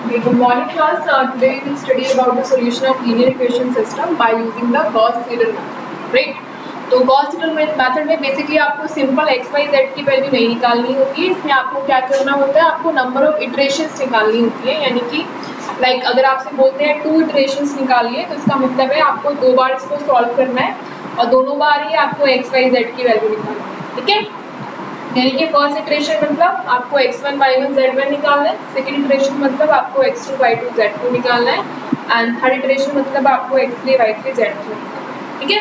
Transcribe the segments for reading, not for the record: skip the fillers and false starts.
Good morning class. Today we will study about the solution of linear equation system by using the Gauss-Seidel method. Right? तो Gauss-Seidel method में basically आपको simple x, y, z की value नहीं निकालनी होती है. इसमें आपको क्या करना होता है, आपको नंबर ऑफ इटरेशंस निकालनी होती है. यानी कि लाइक अगर आपसे बोलते हैं 2 इटरेशंस निकालिए तो इसका मतलब है आपको 2 बार इसको सॉल्व करना है और दोनों बार ही आपको x, y, z की वैल्यू निकालनी है. ठीक है, यानी कि फर्स्ट इटरेशन मतलब आपको x1 y1 z1 निकालना है, सेकंड इटरेशन मतलब आपको x2 y2 z2 निकालना है एंड थर्ड इटरेशन मतलब आपको x3 y3 z3 निकालना है. ठीक है,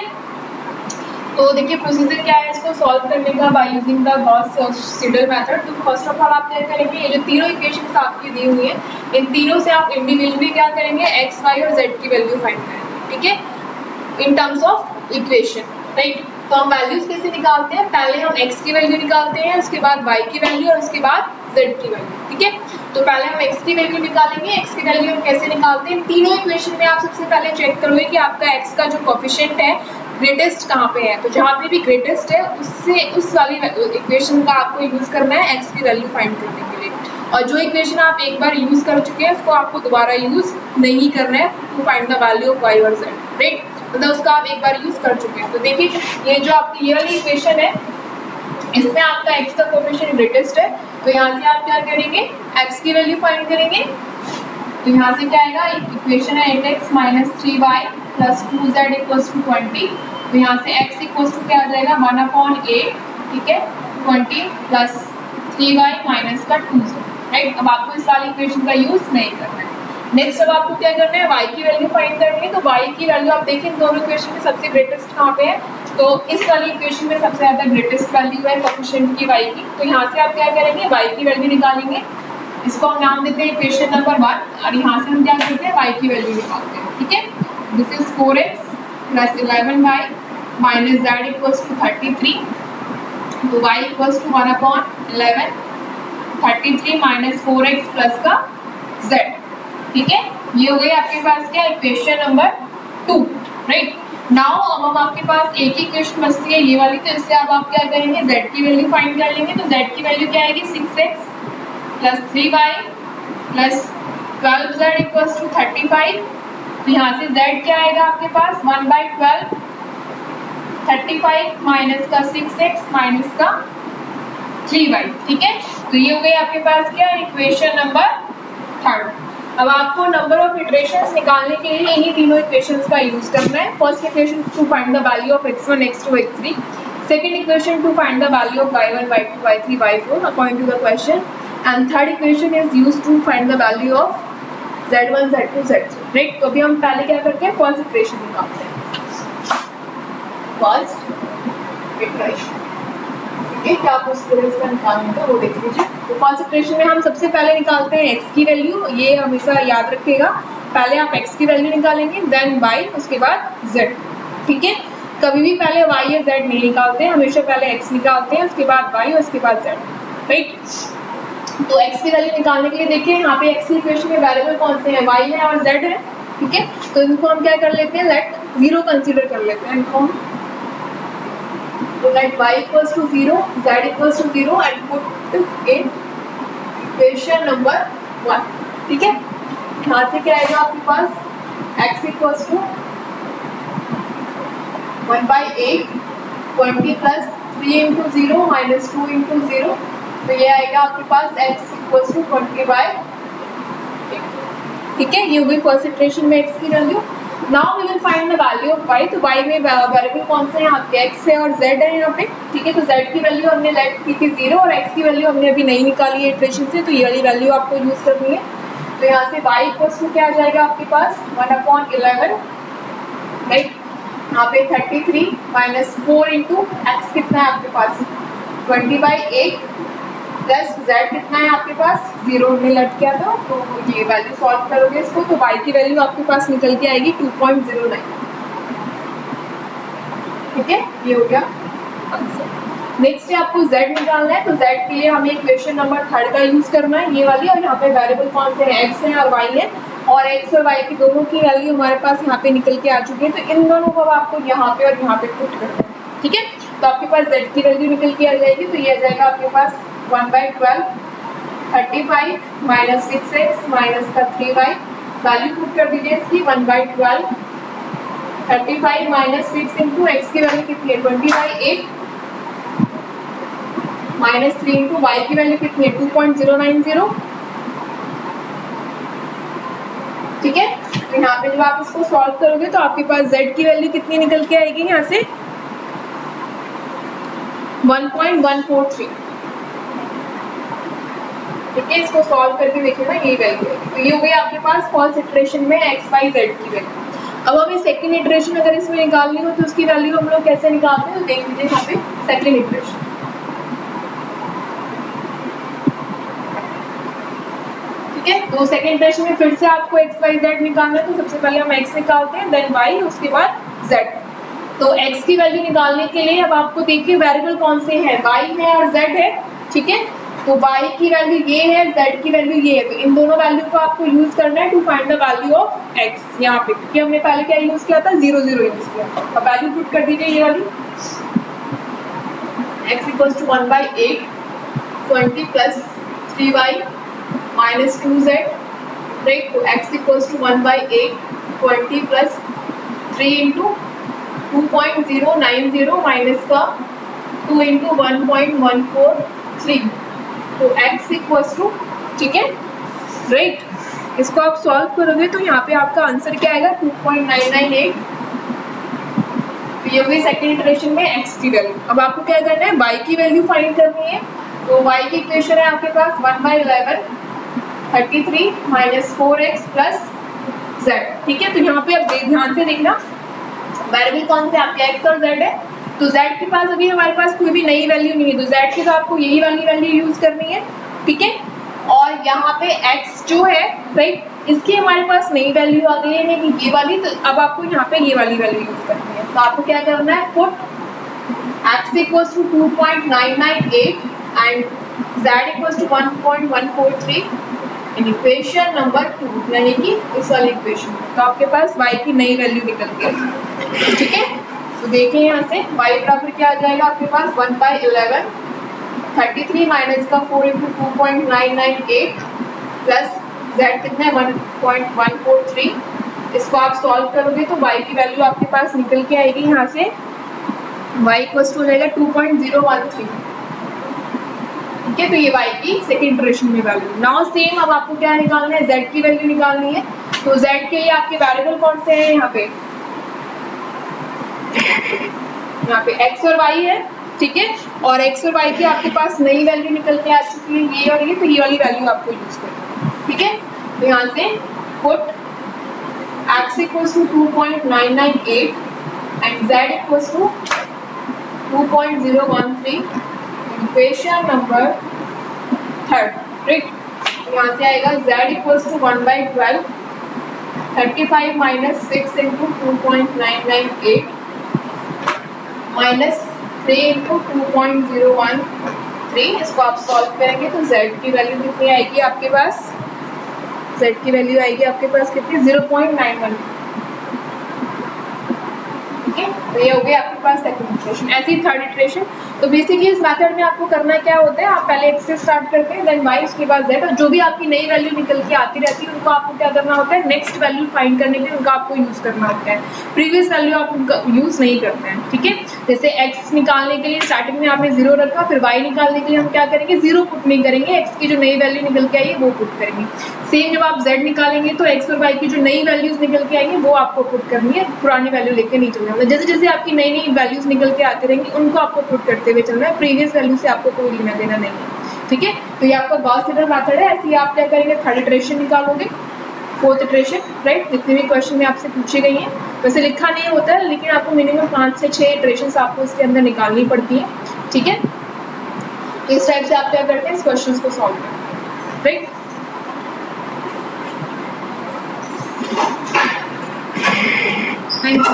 तो देखिए प्रोसीजर क्या है इसको सॉल्व करने का by using the Gauss-Seidel method. तो फर्स्ट ऑफ ऑल आप क्या करेंगे, ये जो तीनों इक्वेशंस आपकी दी हुई है इन तीनों से आप इंडिविजुअली क्या करेंगे, x, y और z की वैल्यू फाइंड करेंगे. ठीक है, in terms of equation. Right, तो हम वैल्यूज कैसे निकालते हैं, पहले हम x की वैल्यू निकालते हैं, उसके बाद y की वैल्यू और उसके बाद z की वैल्यू. ठीक है, तो पहले हम x की वैल्यू निकालेंगे. x की वैल्यू हम कैसे निकालते हैं, तीनों इक्वेशन में आप सबसे पहले चेक करोगे कि आपका x का जो कोफिशिएंट है ग्रेटेस्ट कहाँ पे है. तो जहाँ पे भी ग्रेटेस्ट है उससे उस वाली इक्वेशन का आपको यूज करना है x की वैल्यू फाइंड करने के लिए. और जो इक्वेशन आप एक बार यूज कर चुके हैं उसको आपको दोबारा यूज नहीं करना है to find the value of y और z. राइट, मतलब उसका आप एक बार यूज कर चुके हैं. तो देखिए ये जो आपकी ये वाली इक्वेशन है इसमें आपका x का कोफिशिएंट ग्रेटेस्ट है. तो यहाँ से आप क्या करेंगे, x की वैल्यू फाइंड करेंगे. तो यहाँ से क्या आएगा, इक्वेशन है 8x - 3y + 2z = 20. तो यहाँ से x = क्या आ जाएगा 1/8. ठीक है, 20 + 3y - का 2z. राइट, अब आपको इस वाली इक्वेशन का यूज नहीं करना है. नेक्स्ट अब आपको क्या करना है, y की वैल्यू फाइंड करनी है. तो y की वैल्यू आप देखिए दोनों इक्वेशन में सबसे ग्रेटेस्ट कहाँ पे है, तो इस वाली इक्वेशन में सबसे ज्यादा ग्रेटेस्ट वैल्यू है कोफिशिएंट की y की. तो यहाँ से आप क्या करेंगे, y की वैल्यू निकालेंगे. इसको हम नाम देते हैं इक्वेशन नंबर 1 और यहाँ से हम क्या करते हैं y की वैल्यू निकालते हैं. ठीक है, this is 4x + 11y - z = 33. तो y = 1/11 33 - 4x प्लस का z. ठीक है, ये हो गई आपके पास क्या इक्वेशन नंबर 2. राइट, नाउ अब हम आपके पास एक ही इक्वेशन बचती है ये वाली. तो इससे अब आप क्या करेंगे, z की वैल्यू फाइंड कर लेंगे. तो z की वैल्यू क्या आएगी, 6x + 3y + 12z = 35. तो यहाँ से z क्या आएगा आपके पास 1/12 35 माइनस का 6x माइनस का 3y. ठीक है, तो ये हो गई आपके पास क्या इक्वेशन नंबर 3. अब आपको नंबर ऑफ इटरेशंस निकालने के लिए इन्हीं तीनों इक्वेशंस का यूज करना है. First equation to find the value of x1 x2 x3. Second equation to find the value of y1 y2 y3 y4 according to the question. And third equation is used to find the value of z1 z2 z3. Right, तो अभी हम पहले क्या करते हैं, first equation निकालते हैं. First iteration क्या प्रोसीजर इसका निकालने का वो देख लीजिए. तो फर्स्ट इटरेशन में हम सबसे पहले निकालते हैं x की वैल्यू. ये हमेशा याद रखिएगा, पहले आप x की वैल्यू निकालेंगे देन y उसके बाद z. ठीक है, कभी भी पहले y या z नहीं निकालते हैं, हमेशा पहले x निकालते हैं उसके बाद y और उसके बाद z. राइट, तो x की वैल्यू निकालने के लिए देखिए यहाँ पे x की इक्वेशन में वेरिएबल कौन से हैं, y है और z है. ठीक है, तो इनको हम क्या कर लेते हैं, लेट 0 कंसीडर कर लेते हैं इनको. तो let y = 0 z = 0 and put in equation number 1. ठीक है, यहाँ से क्या आएगा आपके पास x = 1/8 20 + 3 × 0 - 2 × 0. तो ये आएगा आपके पास x = 20/8. ठीक है, ये हो गई फर्स्ट इटरेशन में x की वैल्यू. Now we will find the value of y. तो y में वेरिएबल कौन से हैं आपके, x है और z है यहाँ पे. ठीक है, तो z की वैल्यू हमने लेट की थी 0 और x की वैल्यू हमने अभी नहीं निकाली है इटरेशन से, तो ये वाली वैल्यू आपको यूज करनी है. तो यहाँ से y = क्या आ जाएगा आपके पास 1/11. राइट, यहाँ पे 33 - 4 × x कितना है आपके पास 20/8 प्लस z कितना है आपके पास 0 में लट किया था. तो ये वैल्यू सॉल्व करोगे इसको तो y की वैल्यू आपके पास निकल के आएगी 2.09. ठीक है, ये हो गया आंसर. नेक्स्ट है आपको z निकालना है. तो z के लिए हमें इक्वेशन नंबर 3 का यूज करना है, ये वाली. और यहाँ पे वेरिएबल कौन से हैं, x है और y है. और x और y की दोनों की वैल्यू हमारे पास यहाँ पे निकल के आ चुकी है. तो इन दोनों को आपको यहाँ पे और यहाँ पे पुट करना है. ठीक है, तो आपके पास z की वैल्यू निकल के आ जाएगी. तो ये आ जाएगा आपके पास 1/12 35 माइनस 6x माइनस का 3y, वैल्यू पुट कर दीजिए इसकी 1/12। 35 माइनस 6 इंटू एक्स की वैल्यू कितनी है 20/8 माइनस 3 इंटू वाई की वैल्यू कितनी है 2.090। ठीक है, तो यहाँ पे जब आप इसको सॉल्व करोगे तो आपके पास z की वैल्यू कितनी निकल के आएगी यहाँ से 1.143। ठीक है, इसको सॉल्व करके देखिए ना ये वैल्यू है। तो ये हो गई आपके पास फर्स्ट इटरेशन में x y z की वैल्यू। अब हमें सेकंड इटरेशन अगर इसमें निकालनी हो तो उसकी वैल्यू हम लोग कैसे निकालते हैं, तो देख लीजिए यहाँ पे सेकंड इटरेशन। ठीक है, तो सेकंड इटरेशन में फिर से आपको x y z निकालना है, तो सबसे पहले हम x निकालते हैं, देन y, उसके बाद z। तो x की वैल्यू निकालने के लिए अब आपको देखिए वेरिएबल कौन से हैं, y है और z है। ठीक है, तो y की वैल्यू ये है, z की वैल्यू ये है, तो इन दोनों वैल्यू को आपको यूज करना है to find the value of x। यहाँ पे क्योंकि हमने पहले क्या यूज किया था 0 0 यूज किया। अब वैल्यू पुट कर दीजिए ये वाली, x equals to 1/8 20 plus 3y minus 2z, right. तो x equals to 1/8 20 plus 3 into 2.090 minus का 2 इंटू 1.143, तो x इक्वल्स टू, ठीक है, राइट। इसको आप सॉल्व करोगे तो यहाँ पे आपका आंसर क्या आएगा 2.998। तो ये हुई सेकंड इटरेशन में x की वैल्यू। अब आपको क्या करना है, y की वैल्यू फाइंड करनी है। तो y की इक्वेशन है आपके पास 1/11 33 माइनस 4x प्लस z। ठीक है, तो यहाँ पे आप ध्यान से देखना वेरिएबल कौन से आपके x और z है। तो z के पास अभी हमारे पास कोई भी नई वैल्यू नहीं है, तो z की तो आपको यही वाली वैल्यू यूज करनी है। ठीक है, और यहाँ पे x जो है, राइट, इसकी हमारे पास नई वैल्यू आ गई है कि ये वाली, तो अब आपको यहाँ पे ये वाली वैल्यू यूज करनी है। तो आपको क्या करना है, put x equals to 2.998 and z equals to 1.143 in equation number 2, यानी कि इस वाली इक्वेशन। तो आपके पास y की नई वैल्यू निकल गई। ठीक है, तो देखिए यहाँ से y बराबर क्या आ जाएगा आपके पास 1/11 33 माइनस का 4 इंटू 2.998 प्लस z कितना है 1.143। इसको आप सॉल्व करोगे तो y की वैल्यू आपके पास निकल के आएगी यहाँ से y इक्वल्स टू हो जाएगा 2.013। ठीक है, तो ये y की सेकंड इटरेशन में वैल्यू। नाउ सेम अब आपको क्या निकालना है, z की वैल्यू निकालनी है। तो z के लिए आपके वेरिएबल कौन से हैं, यहाँ पे x और y है। ठीक है, और x और y की आपके पास नई वैल्यू निकल के आ चुकी है, ये और ये, तो ये वाली वैल्यू आपको यूज करनी है। ठीक है, तो यहाँ से put x equals to 2.998 and z equals to 2.013 equation number 3, right. यहाँ से आएगा z equals to 1/12 35 minus 6 into 2.998 minus 3 into 2.013। इसको आप सॉल्व करेंगे तो z की वैल्यू कितनी आएगी आपके पास, z की वैल्यू आएगी आपके पास कितनी 0.91। ठीक है, तो ये हो गया आपके पास सेकंड इटरेशन। ऐसे ही थर्ड इटरेशन। तो बेसिकली इस मेथड में आपको करना क्या होता है, आप पहले x से स्टार्ट करते हैं, देन y, उसके बाद z, और जो भी आपकी नई वैल्यू निकल के आती रहती है उनको आपको क्या करना होता है, नेक्स्ट वैल्यू फाइंड करने के लिए उनका आपको यूज करना होता है। प्रीवियस वैल्यू आप उनका यूज नहीं करते हैं। ठीक है, जैसे x निकालने के लिए स्टार्टिंग में आपने 0 रखा, फिर y निकालने के लिए हम क्या करेंगे, 0 पुट नहीं करेंगे, x की जो नई वैल्यू निकल के आई है वो पुट करेंगे। सेम जब आप z निकालेंगे तो x और y की जो नई वैल्यूज निकल के आएंगी वो आपको पुट करनी है, पुरानी वैल्यू लेके नहीं चलना है। जैसे जैसे आपकी नई नई वैल्यूज निकल के आती रहेंगी उनको आपको पुट करते हुए चलना है, प्रीवियस वैल्यू से आपको कोई लेना देना नहीं है। ठीक है, तो ये आपका गॉस सीडल मेथड है। ऐसे ही आप क्या करेंगे, थर्ड इटरेशन निकालोगे, फोर्थ इटरेशन, राइट। जितने भी क्वेश्चन में आपसे पूछे गई हैं, वैसे लिखा नहीं होता है लेकिन आपको मिनिमम 5 से 6 इटरेशन आपको इसके अंदर निकालनी पड़ती है। ठीक है, इस टाइप से आप क्या करते हैं, इस क्वेश्चन को सॉल्व करते हैं, राइट। Thank you.